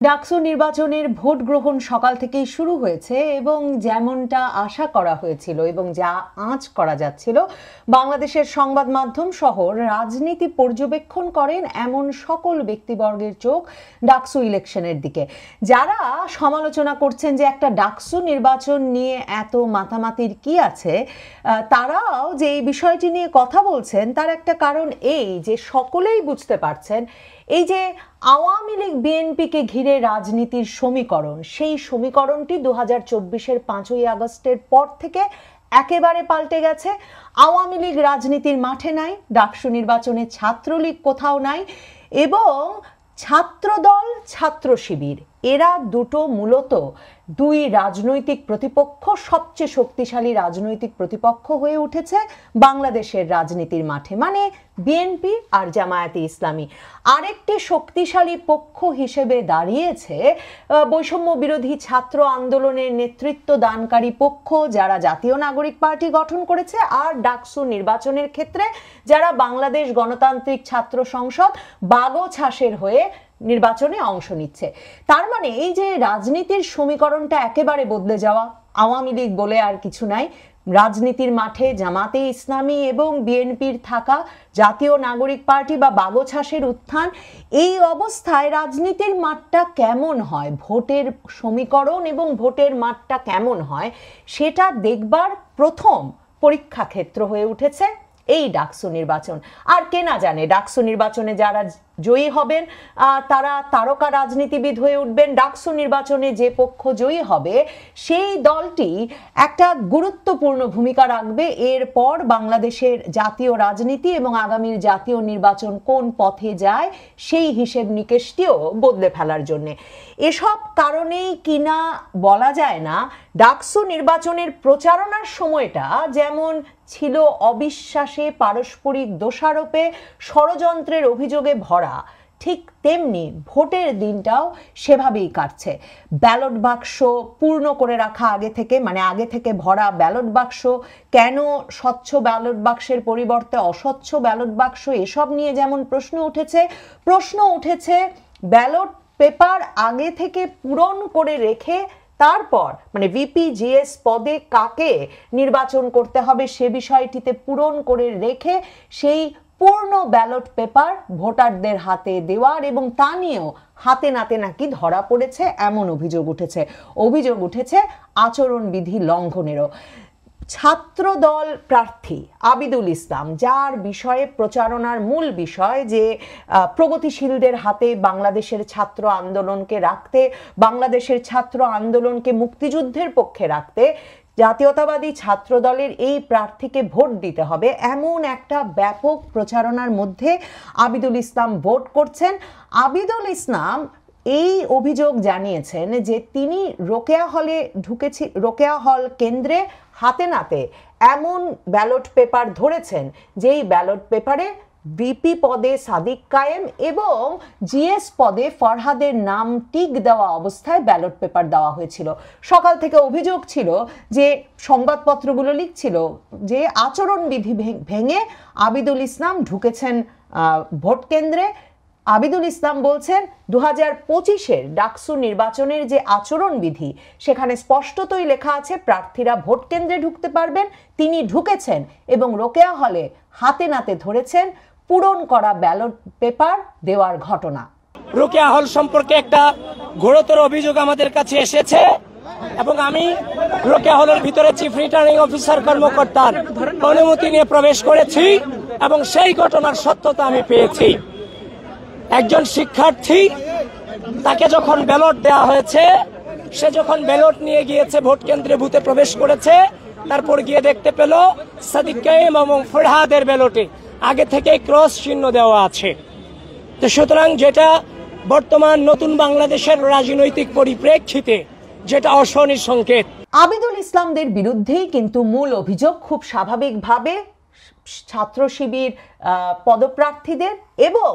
ডাকসু নির্বাচনের ভোট গ্রহণ সকাল থেকেই শুরু হয়েছে এবং যেমনটা আশা করা হয়েছিল এবং যা আঁচ করা যাচ্ছিল, বাংলাদেশের সংবাদ মাধ্যম সহ রাজনীতি পর্যবেক্ষণ করেন এমন সকল ব্যক্তিবর্গের চোখ ডাকসু ইলেকশনের দিকে। যারা সমালোচনা করছেন যে একটা ডাকসু নির্বাচন নিয়ে এত মাতামাতির কি আছে, তারাও যে এই বিষয়টি নিয়ে কথা বলছেন তার একটা কারণ এই যে সকলেই বুঝতে পারছেন এই যে আওয়ামী লীগ বিএনপিকে ঘিরে রাজনীতির সমীকরণ, সেই সমীকরণটি 2024-এর 5ই আগস্টের পর থেকে একেবারে পাল্টে গেছে। আওয়ামী লীগ রাজনীতির মাঠে নাই, ডাকসু নির্বাচনে ছাত্রলীগ কোথাও নাই এবং ছাত্রদল ছাত্র শিবির এরা দুটো মূলত দুই রাজনৈতিক প্রতিপক্ষ, সবচেয়ে শক্তিশালী রাজনৈতিক প্রতিপক্ষ হয়ে উঠেছে বাংলাদেশের রাজনীতির মাঠে, মানে বিএনপি আর জামায়াতে ইসলামী। আরেকটি শক্তিশালী পক্ষ হিসেবে দাঁড়িয়েছে বৈষম্য বিরোধী ছাত্র আন্দোলনের নেতৃত্ব দানকারী পক্ষ, যারা জাতীয় নাগরিক পার্টি গঠন করেছে, আর ডাকসু নির্বাচনের ক্ষেত্রে যারা বাংলাদেশ গণতান্ত্রিক ছাত্র সংসদ বাগছাসের হয়ে নির্বাচনে অংশ নিচ্ছে। তার মানে এই যে রাজনীতির সমীকরণটা একেবারে বদলে যাওয়া, আওয়ামী লীগ বলে আর কিছু নাই, রাজনীতির মাঠে জামাতে ইসলামী এবং বিএনপির থাকা, জাতীয় নাগরিক পার্টি বা বাগছাসের উত্থান। এই অবস্থায় রাজনীতির মাঠটা কেমন হয়, ভোটের সমীকরণ এবং ভোটের মাঠটা কেমন হয়, সেটা দেখবার প্রথম পরীক্ষা ক্ষেত্র হয়ে উঠেছে এই ডাকসু নির্বাচন। আর কে না জানে ডাকসু নির্বাচনে যারা জয়ী হবেন তারা তারকা রাজনীতিবিদ হয়ে উঠবেন। ডাকসু নির্বাচনে যে পক্ষ জয়ী হবে সেই দলটি একটা গুরুত্বপূর্ণ ভূমিকা রাখবে এরপর বাংলাদেশের জাতীয় রাজনীতি এবং আগামীর জাতীয় নির্বাচন কোন পথে যায় সেই হিসেব নিকেশটিও বদলে ফেলার জন্যে। এসব কারণেই কিনা বলা যায় না ডাকসু নির্বাচনের প্রচারণার সময়টা যেমন ছিল অবিশ্বাসে, পারস্পরিক দোষারোপে, ষড়যন্ত্রের অভিযোগে ভরা, ঠিক তেমনি ভোটের দিনটাও সেভাবেই কাটছে। ব্যালট বাক্স পূর্ণ করে রাখা আগে থেকে, মানে আগে থেকে ভরা ব্যালট বাক্স, কেন স্বচ্ছ ব্যালট বাক্সের পরিবর্তে অস্বচ্ছ ব্যালট বাক্স, এসব নিয়ে যেমন প্রশ্ন উঠেছে ব্যালট পেপার আগে থেকে পূরণ করে রেখে তারপর মানে ভিপিজিএস পদে কাকে নির্বাচন করতে হবে সে বিষয়টিতে পূরণ করে রেখে সেই পূর্ণ ব্যালট পেপার ভোটারদের হাতে দেওয়ার এবং তা নিয়েও হাতে নাতে নাকি ধরা পড়েছে এমন অভিযোগ উঠেছে আচরণবিধি লঙ্ঘনেরও। ছাত্রদল প্রার্থী আবিদুল ইসলাম, যার বিষয়ে প্রচারণার মূল বিষয় যে প্রগতিশীলদের হাতে বাংলাদেশের ছাত্র আন্দোলনকে রাখতে, বাংলাদেশের ছাত্র আন্দোলনকে মুক্তিযুদ্ধের পক্ষে রাখতে জাতীয়তাবাদী ছাত্রদলের এই প্রার্থীকে ভোট দিতে হবে, এমন একটা ব্যাপক প্রচারণার মধ্যে আবিদুল ইসলাম ভোট করছেন। আবিদুল ইসলাম এই অভিযোগ জানিয়েছেন যে তিনি রোকেয়া হল কেন্দ্রে হাতে নাতে এমন ব্যালট পেপার ধরেছেন যেই ব্যালট পেপারে বিপি পদে সাদিক কায়েম এবং জিএস পদে ফরহাদের নাম টিক দেওয়া অবস্থায় ব্যালট পেপার দেওয়া হয়েছিল। সকাল থেকে অভিযোগ ছিল যে সংবাদপত্রগুলো লিখছিল যে আচরণবিধি ভেঙে আবিদুল ইসলাম ঢুকেছেন ভোট কেন্দ্রে। আবিদুল ইসলাম বলছেন 2025-এর ডাকসু নির্বাচনের যে আচরণবিধি সেখানে স্পষ্টতই লেখা আছে প্রার্থীরা ভোট কেন্দ্রে ঢুকতে পারবেন, তিনি ঢুকেছেন এবং রোকেয়া হলে হাতে নাতে ধরেছেন পূরণ করা ব্যালট পেপার দেওয়ার ঘটনা। রোকেয়া হল সম্পর্কে একটা ঘোরতর অভিযোগ আমাদের কাছে এসেছে এবং আমি রোকেয়া হলের ভিতরে চিফ রিটার্নিং অফিসার কর্মকর্তার অনুমতি নিয়ে প্রবেশ করেছি এবং সেই ঘটনার সত্যতা আমি পেয়েছি। একজন শিক্ষার্থী, তাকে যখন ব্যালট দেওয়া হয়েছে, সে যখন ব্যালট নিয়ে গিয়েছে ভোট কেন্দ্রে বুথে প্রবেশ করেছে, তারপর গিয়ে দেখতে পেল সাদিক কায়েম এবং ফরহাদের ব্যালটে আগে থেকে ক্রস চিহ্ন দেওয়া আছে। তো সুতরাং যেটা বর্তমান নতুন বাংলাদেশের রাজনৈতিক পরিপ্রেক্ষিতে যেটা অশনির সংকেত। আবিদুল ইসলামদের বিরুদ্ধেই কিন্তু মূল অভিযোগ খুব স্বাভাবিকভাবে ছাত্র শিবির পদপ্রার্থীদের এবং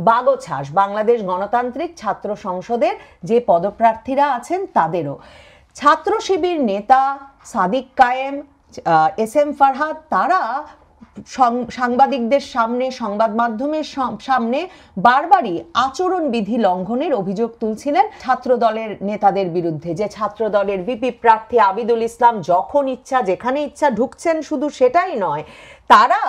বাগছাস বাংলাদেশ গণতান্ত্রিক ছাত্র সংসদের যে পদপ্রার্থীরা আছেন তাদেরও। ছাত্র শিবির নেতা সাদিক কায়েম, এস এম ফরহাদ, তারা সাংবাদিকদের সামনে, সংবাদ মাধ্যমের সামনে বারবারই আচরণবিধি লঙ্ঘনের অভিযোগ তুলছিলেন ছাত্র দলের নেতাদের বিরুদ্ধে। যে ছাত্র দলের ভিপি প্রার্থী আবিদুল ইসলাম যখন ইচ্ছা যেখানে ইচ্ছা ঢুকছেন, শুধু সেটাই নয়, তারা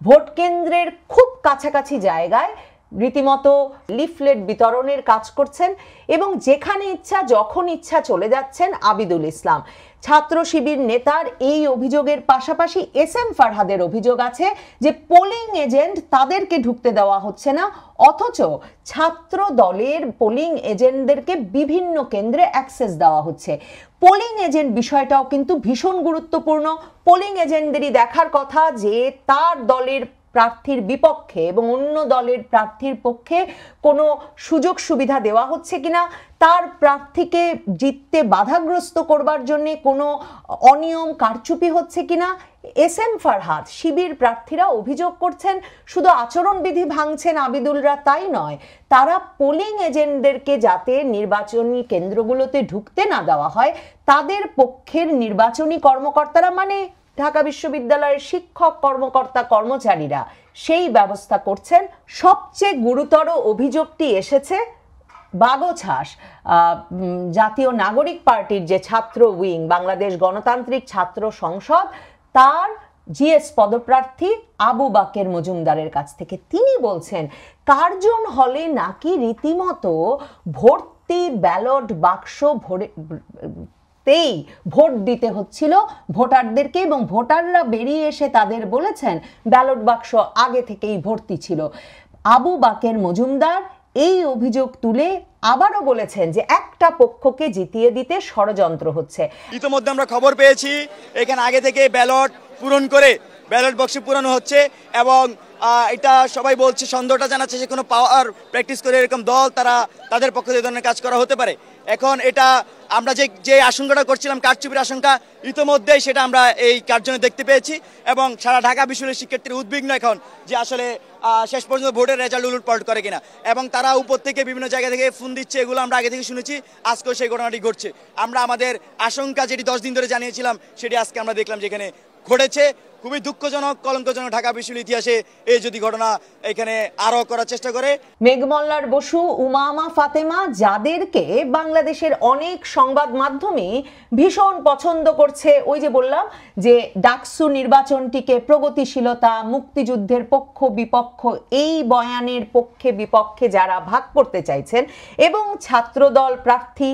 ভোট কেন্দ্রের খুব কাছাকাছি জায়গায় রীতিমতো লিফলেট বিতরণের কাজ করছেন এবং যেখানে ইচ্ছা যখন ইচ্ছা চলে যাচ্ছেন আবিদুল ইসলাম। ছাত্র শিবির নেতার এই অভিযোগের পাশাপাশি এস.এম. ফারহাদের অভিযোগ আছে যে পোলিং এজেন্ট তাদেরকে ঢুকতে দেওয়া হচ্ছে না, অথচ ছাত্র দলের পোলিং এজেন্টদেরকে বিভিন্ন কেন্দ্রে অ্যাক্সেস দেওয়া হচ্ছে। পোলিং এজেন্ট বিষয়টাও কিন্তু ভীষণ গুরুত্বপূর্ণ। পোলিং এজেন্টদেরই দেখার কথা যে তার দলের প্রার্থীর বিপক্ষে এবং অন্য দলের প্রার্থীর পক্ষে কোনো সুযোগ সুবিধা দেওয়া হচ্ছে কিনা, তার প্রার্থীকে জিততে বাধাগ্রস্ত করবার জন্য কোনো অনিয়ম কারচুপি হচ্ছে কিনা। এস.এম. ফারহাদ শিবির প্রার্থীরা অভিযোগ করছেন শুধু আচরণবিধি ভাঙছেন আবিদুলরা তাই নয়, তারা পোলিং এজেন্টদেরকে যাতে নির্বাচনী কেন্দ্রগুলোতে ঢুকতে না দেওয়া হয়, তাদের পক্ষের নির্বাচনী কর্মকর্তারা মানে ঢাকা বিশ্ববিদ্যালয়ের শিক্ষক কর্মকর্তা কর্মচারীরা সেই ব্যবস্থা করছেন। সবচেয়ে গুরুতর অভিযোগটি এসেছে বাগছাস জাতীয় নাগরিক পার্টির যে ছাত্র উইং, বাংলাদেশ গণতান্ত্রিক ছাত্র সংসদ, তার জিএস পদপ্রার্থী আবু বাকের মজুমদারের কাছ থেকে। তিনি বলছেন কার্জন হলে নাকি রীতিমতো ভর্তি ব্যালট বাক্স ভোট দিতে হচ্ছিল ভোটারদেরকে এবং ভোটাররা বেরিয়ে এসে তাদের বলেছেন ব্যালট বাক্স আগে থেকেই ভর্তি ছিল। আবু বাকের মজুমদার এই অভিযোগ তুলে আবারও বলেছেন যে একটা পক্ষকে জিতিয়ে দিতে ষড়যন্ত্র হচ্ছে। ইতিমধ্যে আমরা খবর পেয়েছি এখানে আগে থেকে ব্যালট পূরণ করে ব্যালট বক্সে পূরণ হচ্ছে এবং এটা সবাই বলছে, সন্দেহটা জানাচ্ছে যে কোনো পাওয়ার প্র্যাকটিস করে এরকম দল তাদের পক্ষে এই ধরনের কাজ করা হতে পারে। এখন এটা আমরা যে আশঙ্কাটা করছিলাম কারচুপির আশঙ্কা, ইতিমধ্যেই সেটা আমরা এই কার্যনে দেখতে পেয়েছি এবং সারা ঢাকা বিশ্ববিদ্যালয়ের শিক্ষার্থীরা উদ্বিগ্ন এখন যে আসলে শেষ পর্যন্ত ভোটের রেজাল্ট উলটপালট করে কিনা, এবং তারা উপর থেকে বিভিন্ন জায়গা থেকে ফোন দিচ্ছে। এগুলো আমরা আগে থেকে শুনেছি, আজকেও সেই ঘটনাটি ঘটছে। আমরা আমাদের আশঙ্কা যেটি 10 দিন ধরে জানিয়েছিলাম সেটি আজকে আমরা দেখলাম যেখানে ঘটেছে। খুবই দুঃখজনক, কলঙ্কজনক ঢাকা বিশ্ববিদ্যালয়ের ইতিহাসে এই যদি ঘটনা এখানে আরো করার চেষ্টা করে। মেঘমল্লার বসু, উমামা ফাতেমা, যাদেরকে বাংলাদেশের অনেক সংবাদ মাধ্যমে ভীষণ পছন্দ করছে, ওই যে বললাম যে ডাকসু নির্বাচনটিকে প্রগতিশীলতা, মুক্তিযুদ্ধের পক্ষ বিপক্ষ এই বয়ানের পক্ষে বিপক্ষে যারা ভাগ করতে চাইছেন, এবং ছাত্রদল প্রার্থী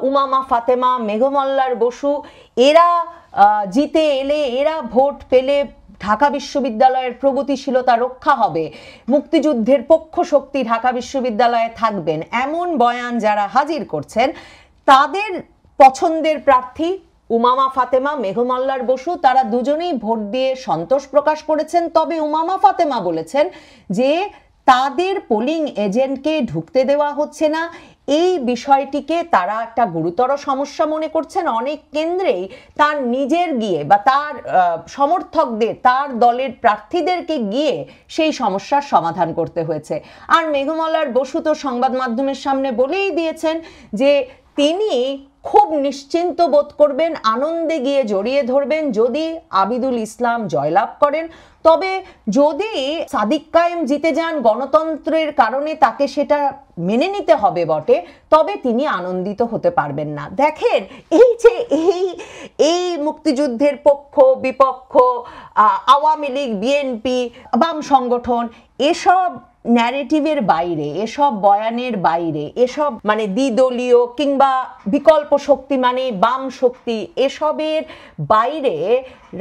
উমামা ফাতেমা, মেঘমল্লার বসু, এরা জিতে এলে, এরা ভোট পেলে ঢাকা বিশ্ববিদ্যালয়ের প্রগতিশীলতা রক্ষা হবে, মুক্তিযুদ্ধের পক্ষ শক্তি ঢাকা বিশ্ববিদ্যালয়ে থাকবেন, এমন বয়ান যারা হাজির করছেন, তাদের পছন্দের প্রার্থী উমামা ফাতেমা, মেঘমল্লার বসু, তারা দুজনেই ভোট দিয়ে সন্তোষ প্রকাশ করেছেন। তবে উমামা ফাতেমা বলেছেন যে তাদের পোলিং এজেন্টকে ঢুকতে দেওয়া হচ্ছে না, এই বিষয়টিকে তারা একটা গুরুতর সমস্যা মনে করছেন। অনেক কেন্দ্রেই তার নিজের গিয়ে বা তার সমর্থকদের, তার দলের প্রার্থীদেরকে গিয়ে সেই সমস্যার সমাধান করতে হয়েছে। আর মেঘমল্লার বসু তো সংবাদ মাধ্যমের সামনে বলেই দিয়েছেন যে তিনি খুব নিশ্চিন্ত বোধ করবেন, আনন্দে গিয়ে জড়িয়ে ধরবেন যদি আবিদুল ইসলাম জয়লাভ করেন। তবে যদি সাদিক কায়েম জিতে যান, গণতন্ত্রের কারণে তাকে সেটা মেনে নিতে হবে বটে, তবে তিনি আনন্দিত হতে পারবেন না। দেখেন এই যে এই মুক্তিযুদ্ধের পক্ষ বিপক্ষ, আওয়ামী লীগ, বিএনপি, বাম সংগঠন, এসব ন্যারেটিভের বাইরে, এসব বয়ানের বাইরে, এসব মানে দ্বিদলীয় কিংবা বিকল্প শক্তি মানে বাম শক্তি, এসবের বাইরে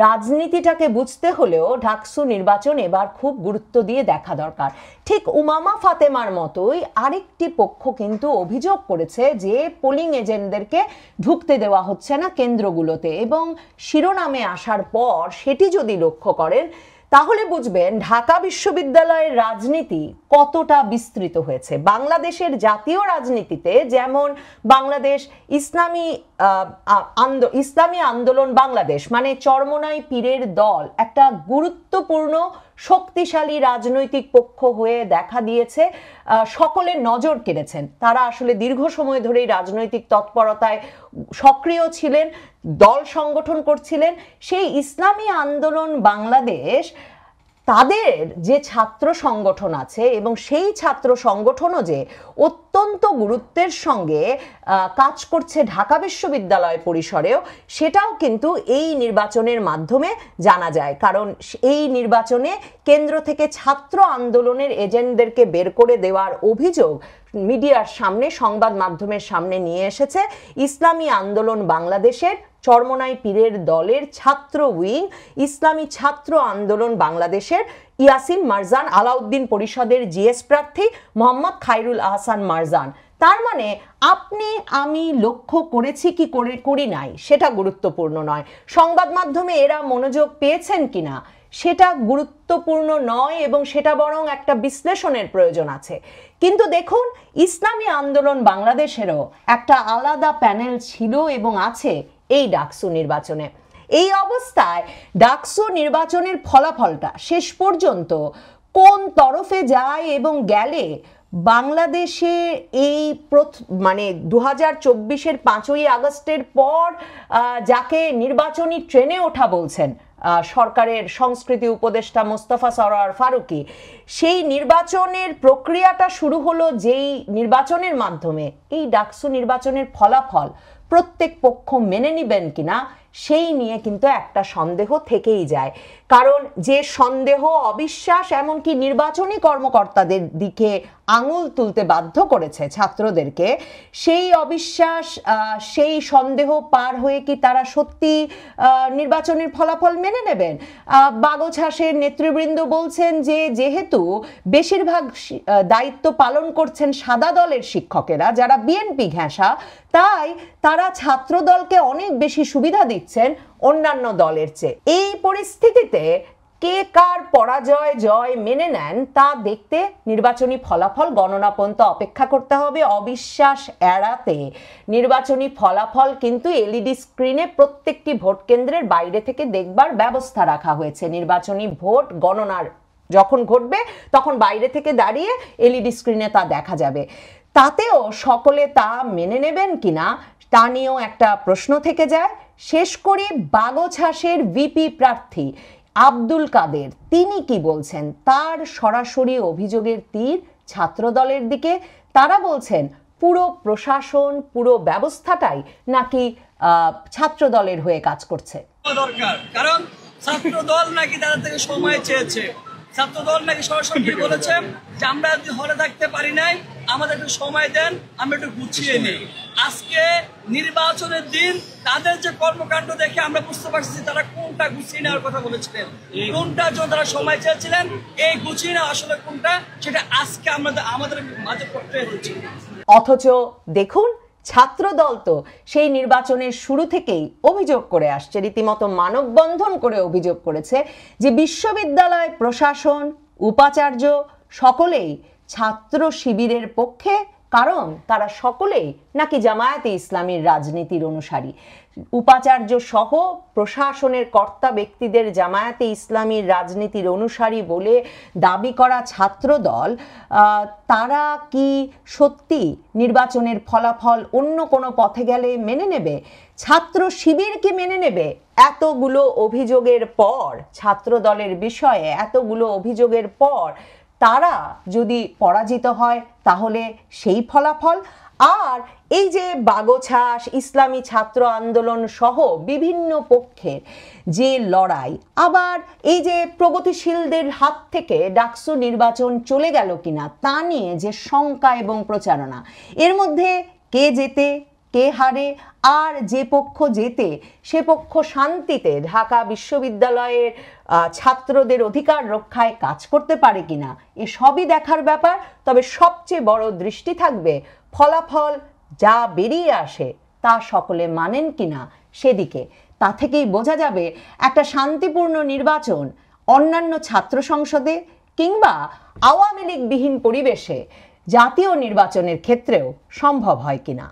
রাজনীতিটাকে বুঝতে হলেও ডাকসু নির্বাচন এবার খুব গুরুত্ব দিয়ে দেখা দরকার। ঠিক উমামা ফাতেমার মতোই আরেকটি পক্ষ কিন্তু অভিযোগ করেছে যে পোলিং এজেন্টদেরকে ঢুকতে দেওয়া হচ্ছে না কেন্দ্রগুলোতে, এবং শিরোনামে আসার পর সেটি যদি লক্ষ্য করেন তাহলে বুঝবেন ঢাকা বিশ্ববিদ্যালয়ের রাজনীতি কতটা বিস্তৃত হয়েছে। বাংলাদেশের জাতীয় রাজনীতিতে যেমন বাংলাদেশ ইসলামী আন্দোলন বাংলাদেশ মানে চরমোনাই পীরের দল একটা গুরুত্বপূর্ণ শক্তিশালী রাজনৈতিক পক্ষ হয়ে দেখা দিয়েছে, সকলের নজর কেড়েছেন। তারা আসলে দীর্ঘ সময় ধরেই রাজনৈতিক তৎপরতায় সক্রিয় ছিলেন, দল সংগঠন করছিলেন। সেই ইসলামী আন্দোলন বাংলাদেশ তাদের যে ছাত্র সংগঠন আছে এবং সেই ছাত্র সংগঠনও যে অত্যন্ত গুরুত্বের সঙ্গে কাজ করছে ঢাকা বিশ্ববিদ্যালয় পরিসরেও, সেটাও কিন্তু এই নির্বাচনের মাধ্যমে জানা যায়। কারণ এই নির্বাচনে কেন্দ্র থেকে ছাত্র আন্দোলনের এজেন্টদেরকে বের করে দেওয়ার অভিযোগ মিডিয়ার সামনে, সংবাদ মাধ্যমের সামনে নিয়ে এসেছে ইসলামী আন্দোলন বাংলাদেশের চরমোনাই পীরের দলের ছাত্র উইং, ইসলামী ছাত্র আন্দোলন বাংলাদেশের ইয়াসিন মারজান আলাউদ্দিন পরিষদের জিএস প্রার্থী মোহাম্মদ খায়রুল আহসান মারজান। তার মানে আপনি আমি লক্ষ্য করেছি কি করি নাই সেটা গুরুত্বপূর্ণ নয়, সংবাদ মাধ্যমে এরা মনোযোগ পেয়েছেন কিনা সেটা গুরুত্বপূর্ণ নয়, এবং সেটা বরং একটা বিশ্লেষণের প্রয়োজন আছে। কিন্তু দেখুন, ইসলামী আন্দোলন বাংলাদেশেরও একটা আলাদা প্যানেল ছিল এবং আছে এই ডাকসু নির্বাচনে। এই অবস্থায় ডাকসু নির্বাচনের ফলাফলটা শেষ পর্যন্ত কোন তরফে যায় এবং গেলে বাংলাদেশে এই মানে 2024-এর 5ই আগস্টের পর যাকে নির্বাচনী ট্রেনে ওঠা বলছেন সরকারের সংস্কৃতি উপদেষ্টা মোস্তফা সরোয়ার ফারুকী, সেই নির্বাচনের প্রক্রিয়াটা শুরু হলো যেই নির্বাচনের মাধ্যমে এই ডাকসু নির্বাচনের ফলাফল প্রত্যেক পক্ষ মেনে নেবেন কিনা সেই নিয়ে কিন্তু একটা সন্দেহ থেকেই যায়। কারণ যে সন্দেহ, অবিশ্বাস, এমনকি নির্বাচনী কর্মকর্তাদের দিকে আঙুল তুলতে বাধ্য করেছে ছাত্রদেরকে, সেই অবিশ্বাস, সেই সন্দেহ পার হয়ে কি তারা সত্যি নির্বাচনের ফলাফল মেনে নেবেন? বাগছাসের নেতৃবৃন্দ বলছেন যে যেহেতু বেশিরভাগ দায়িত্ব পালন করছেন সাদা দলের শিক্ষকেরা যারা বিএনপি ঘেঁষা, তাই তারা ছাত্র দলকে অনেক বেশি সুবিধা দিচ্ছেন অন্যান্য দলের চেয়ে। এই পরিস্থিতিতে কে কার পরাজয় জয় মেনে নেন তা দেখতে নির্বাচনী ফলাফল গণনা পর্যন্ত অপেক্ষা করতে হবে। অবিশ্বাস এড়াতে নির্বাচনী ফলাফল কিন্তু এলইডি স্ক্রিনে প্রত্যেকটি ভোট কেন্দ্রের বাইরে থেকে দেখবার ব্যবস্থা রাখা হয়েছে। নির্বাচনী ভোট গণনার যখন ঘটবে তখন বাইরে থেকে দাঁড়িয়ে এলইডি স্ক্রিনে তা দেখা যাবে। তাতেও সকলে তা মেনে নেবেন কিনা তা নিয়েও একটা প্রশ্ন থেকে যায়। শেষ করে বাগছাসের ভিপি প্রার্থী আব্দুল কাদের তিনি কি বলছেন, তার সরাসরি অভিযোগের তীর ছাত্রদলের দিকে। তারা বলছেন পুরো প্রশাসন, পুরো ব্যবস্থাটাই নাকি ছাত্রদলের হয়ে কাজ করছে। দরকার, কারণ ছাত্রদল নাকি তাদের থেকে সময় চেয়েছে। ছাত্রদল নাকি সরাসরি বলেছে যে আমরা যদি হলে থাকতে পারি নাই, আমাদের একটু সময় দেন, আমরা একটু গুছিয়ে নিই। আজকে নির্বাচনের দিন তাদের যে কর্মকাণ্ড দেখে আমরা বুঝতে পারছি তারা কোনটা গুছিয়ে নেওয়ার কথা বলেছিলেন, কোনটার জন্য তারা সময় চেয়েছিলেন, এই গুছিয়ে নেওয়া আসলে কোনটা সেটা আজকে আমাদের মাঝে করতে হচ্ছে। অথচ দেখুন, ছাত্রদল তো সেই নির্বাচনের শুরু থেকেই অভিযোগ করে আসছে, রীতিমতো মানববন্ধন করে অভিযোগ করেছে যে বিশ্ববিদ্যালয় প্রশাসন, উপাচার্য সকলেই ছাত্র শিবিরের পক্ষে, কারণ তারা সকলেই নাকি জামায়াতে ইসলামীর রাজনীতির অনুসারী। উপাচার্য সহ প্রশাসনের কর্তা ব্যক্তিদের জামায়াতে ইসলামীর রাজনীতির অনুসারী বলে দাবি করা ছাত্রদল, তারা কি সত্যি নির্বাচনের ফলাফল অন্য কোনো পথে গেলে মেনে নেবে? ছাত্র শিবির কি মেনে নেবে? এতগুলো অভিযোগের পর, ছাত্রদলের বিষয়ে এতগুলো অভিযোগের পর তারা যদি পরাজিত হয় তাহলে সেই ফলাফল। আর এই যে বাগছাস, ইসলামী ছাত্র আন্দোলন সহ বিভিন্ন পক্ষের যে লড়াই, আবার এই যে প্রগতিশীলদের হাত থেকে ডাকসু নির্বাচন চলে গেল কিনা তা নিয়ে যে শঙ্কা এবং প্রচারণা, এর মধ্যে কে জেতে কে হারে, আর যে পক্ষ জেতে সে পক্ষ শান্তিতে ঢাকা বিশ্ববিদ্যালয়ের ছাত্রদের অধিকার রক্ষায় কাজ করতে পারে কিনা, এ সবই দেখার ব্যাপার। তবে সবচেয়ে বড় দৃষ্টি থাকবে ফলাফল যা বেরিয়ে আসে তা সকলে মানেন কিনা সেদিকে। তা থেকেই বোঝা যাবে একটা শান্তিপূর্ণ নির্বাচন অন্যান্য ছাত্র সংসদে কিংবা আওয়ামী লীগবিহীন পরিবেশে জাতীয় নির্বাচনের ক্ষেত্রেও সম্ভব হয় কিনা।